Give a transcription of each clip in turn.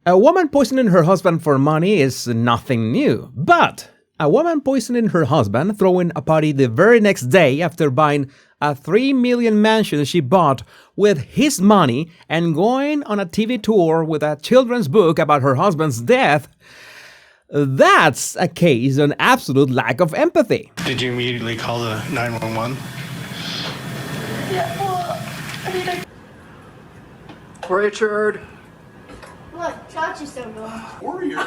A woman poisoning her husband for money is nothing new, but a woman poisoning her husband, throwing a party the very next day after buying a $3 million mansion she bought with his money and going on a TV tour with a children's book about her husband's death, that's a case of absolute lack of empathy. Did you immediately call the 911? Yeah, well, I mean, Richard. Look, Chachi's so good. Warrior.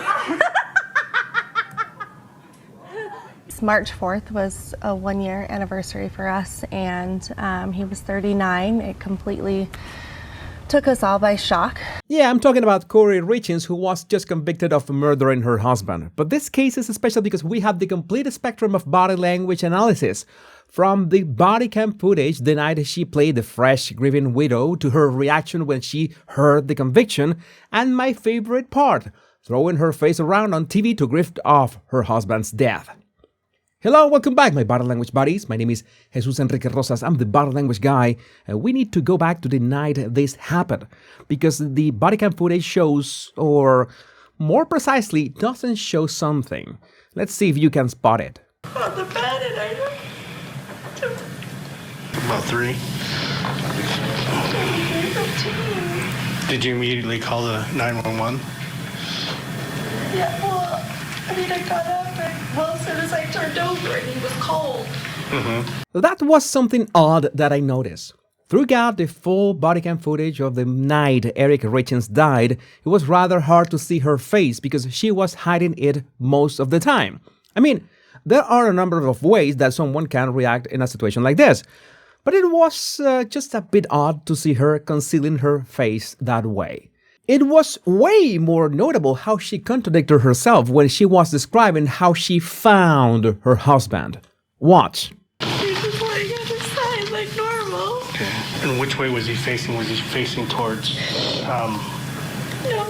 March 4th was a one-year anniversary for us, and he was 39. It completely took us all by shock. Yeah, I'm talking about Kouri Richins, who was just convicted of murdering her husband. But this case is special because we have the complete spectrum of body language analysis. From the body cam footage the night she played the fresh, grieving widow to her reaction when she heard the conviction, and my favorite part, throwing her face around on TV to grieve off her husband's death. Hello, welcome back, my body language buddies. My name is Jesus Enrique Rosas. I'm the body language guy. We need to go back to the night this happened because the body cam footage shows, or more precisely, doesn't show something. Let's see if you can spot it. On the bed, and I About 3. Did you immediately call the 911? Yeah, well, I mean, I got up, and well, as soon as I turned over, and he was cold. That was something odd that I noticed. Throughout the full body cam footage of the night Eric Richins died, it was rather hard to see her face because she was hiding it most of the time. I mean, there are a number of ways that someone can react in a situation like this, but it was just a bit odd to see her concealing her face that way. It was way more notable how she contradicted herself when she was describing how she found her husband. Watch. He was just laying on his side like normal. Okay. And which way was he facing? Was he facing towards, No,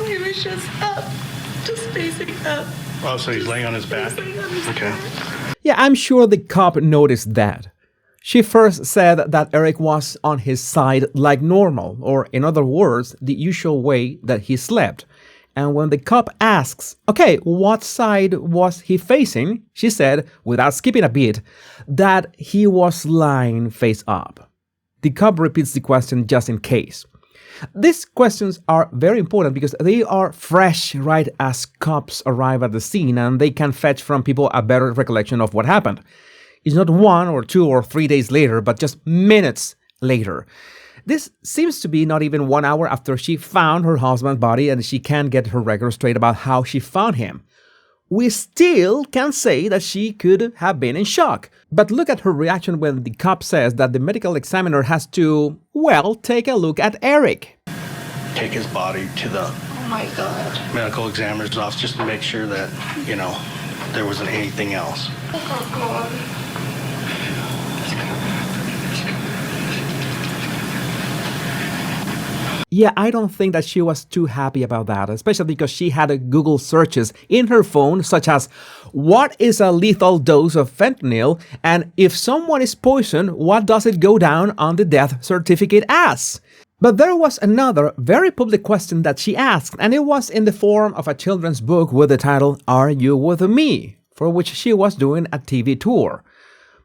he was just up, just facing up. Oh, so he's laying on his back? Facing on his Okay. back. Yeah, I'm sure the cop noticed that. She first said that Eric was on his side like normal, or in other words, the usual way that he slept. And when the cop asks, okay, what side was he facing? She said, without skipping a beat, that he was lying face up. The cop repeats the question just in case. These questions are very important because they are fresh right as cops arrive at the scene and they can fetch from people a better recollection of what happened. It's not 1 or 2 or 3 days later, but just minutes later. This seems to be not even 1 hour after she found her husband's body and she can't get her record straight about how she found him. We still can say that she could have been in shock. But look at her reaction when the cop says that the medical examiner has to, well, take a look at Eric. Take his body to the Oh my God. medical examiner's office just to make sure that, there wasn't anything else. Oh God. Yeah, I don't think that she was too happy about that, especially because she had Google searches in her phone such as, what is a lethal dose of fentanyl? And if someone is poisoned, what does it go down on the death certificate as? But there was another very public question that she asked, and it was in the form of a children's book with the title, Are You With Me?, for which she was doing a TV tour.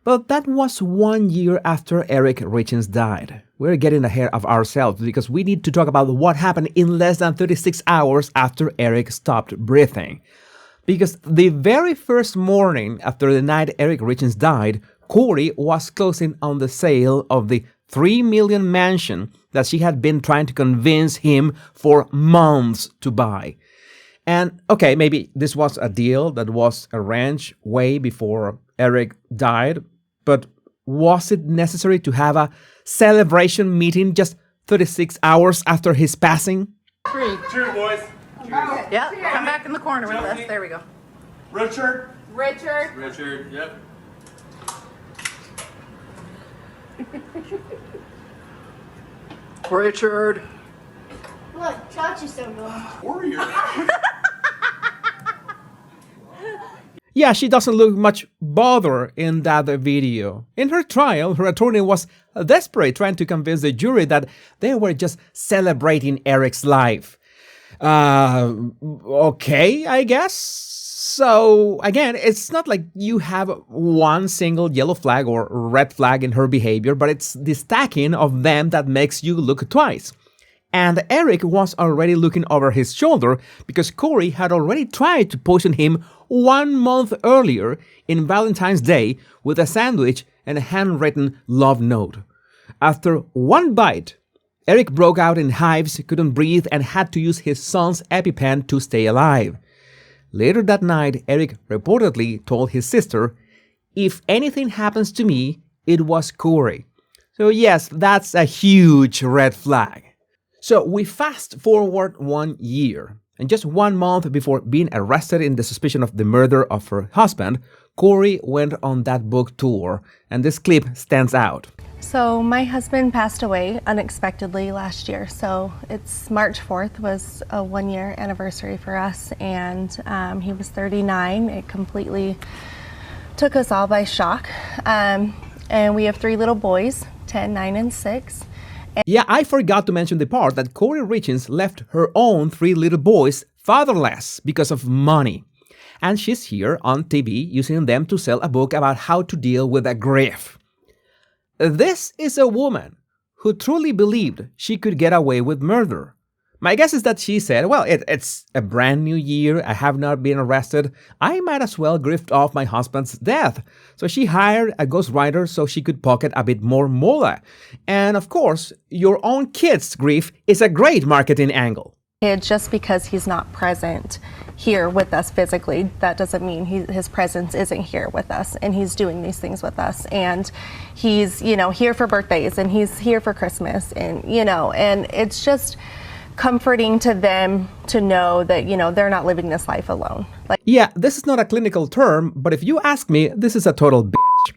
But that was 1 year after Eric Richins died. We're getting ahead of ourselves because we need to talk about what happened in less than 36 hours after Eric stopped breathing. Because the very first morning after the night Eric Richins died, Kouri was closing on the sale of the $3 million mansion that she had been trying to convince him for months to buy. And okay, maybe this was a deal that was arranged way before Eric died, but was it necessary to have a celebration meeting just 36 hours after his passing? Cheers, boys. Yeah, come back in the corner with us. There we go. Richard. Richard. Yep. Richard. Look, Chachi's so good. Warrior. Yeah, she doesn't look much bothered in that video. In her trial, her attorney was desperate trying to convince the jury that they were just celebrating Eric's life. Okay, I guess. So, again, it's not like you have one single yellow flag or red flag in her behavior, but it's the stacking of them that makes you look twice. And Eric was already looking over his shoulder because Kouri had already tried to poison him 1 month earlier in Valentine's Day with a sandwich and a handwritten love note. After one bite, Eric broke out in hives, couldn't breathe, and had to use his son's EpiPen to stay alive. Later that night, Eric reportedly told his sister, "If anything happens to me, it was Kouri." So yes, that's a huge red flag. So we fast forward 1 year, and just 1 month before being arrested in the suspicion of the murder of her husband, Kouri went on that book tour, and this clip stands out. So my husband passed away unexpectedly last year. So it's March 4th was a 1-year anniversary for us, and he was 39. It completely took us all by shock. And we have 3 little boys, 10, 9, and 6. Yeah, I forgot to mention the part that Kouri Richins left her own 3 little boys fatherless because of money. And she's here on TV using them to sell a book about how to deal with a grief. This is a woman who truly believed she could get away with murder. My guess is that she said, well, it's a brand new year, I have not been arrested, I might as well grift off my husband's death. So she hired a ghostwriter so she could pocket a bit more moolah. And of course, your own kid's grief is a great marketing angle. Just because he's not present here with us physically, that doesn't mean his presence isn't here with us, and he's doing these things with us, and he's, here for birthdays, and he's here for Christmas, and, and it's just comforting to them to know that, they're not living this life alone. Yeah, this is not a clinical term, but if you ask me, this is a total bitch.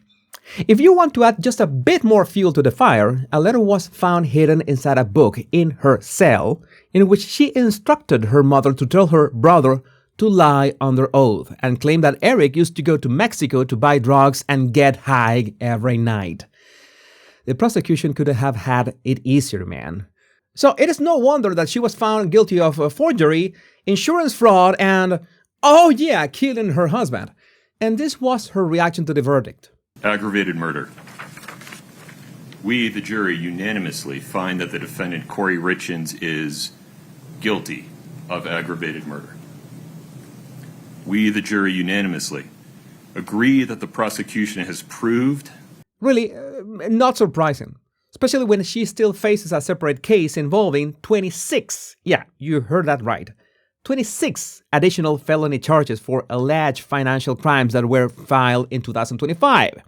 If you want to add just a bit more fuel to the fire, a letter was found hidden inside a book in her cell in which she instructed her mother to tell her brother to lie under oath and claim that Eric used to go to Mexico to buy drugs and get high every night. The prosecution could have had it easier, man. So it is no wonder that she was found guilty of forgery, insurance fraud, and, oh yeah, killing her husband. And this was her reaction to the verdict. Aggravated murder. We, the jury, unanimously find that the defendant, Kouri Richins, is guilty of aggravated murder. We, the jury, unanimously agree that the prosecution has proved... Really, not surprising. Especially when she still faces a separate case involving 26, yeah, you heard that right, 26 additional felony charges for alleged financial crimes that were filed in 2025.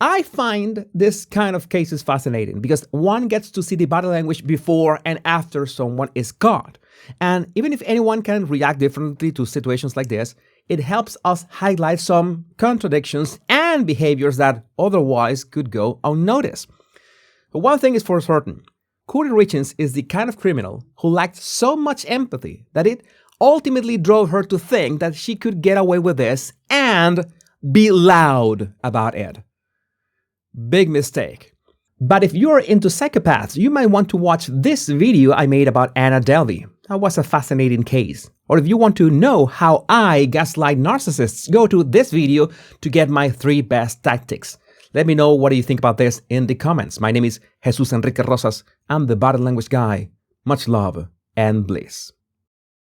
I find this kind of cases fascinating because one gets to see the body language before and after someone is caught. And even if anyone can react differently to situations like this, it helps us highlight some contradictions and behaviors that otherwise could go unnoticed. But one thing is for certain, Kouri Richins is the kind of criminal who lacked so much empathy that it ultimately drove her to think that she could get away with this and be loud about it. Big mistake. But if you're into psychopaths, you might want to watch this video I made about Anna Delvey. That was a fascinating case. Or if you want to know how I gaslight narcissists, go to this video to get my 3 best tactics. Let me know what do you think about this in the comments. My name is Jesus Enrique Rosas. I'm the Body Language Guy. Much love and bliss.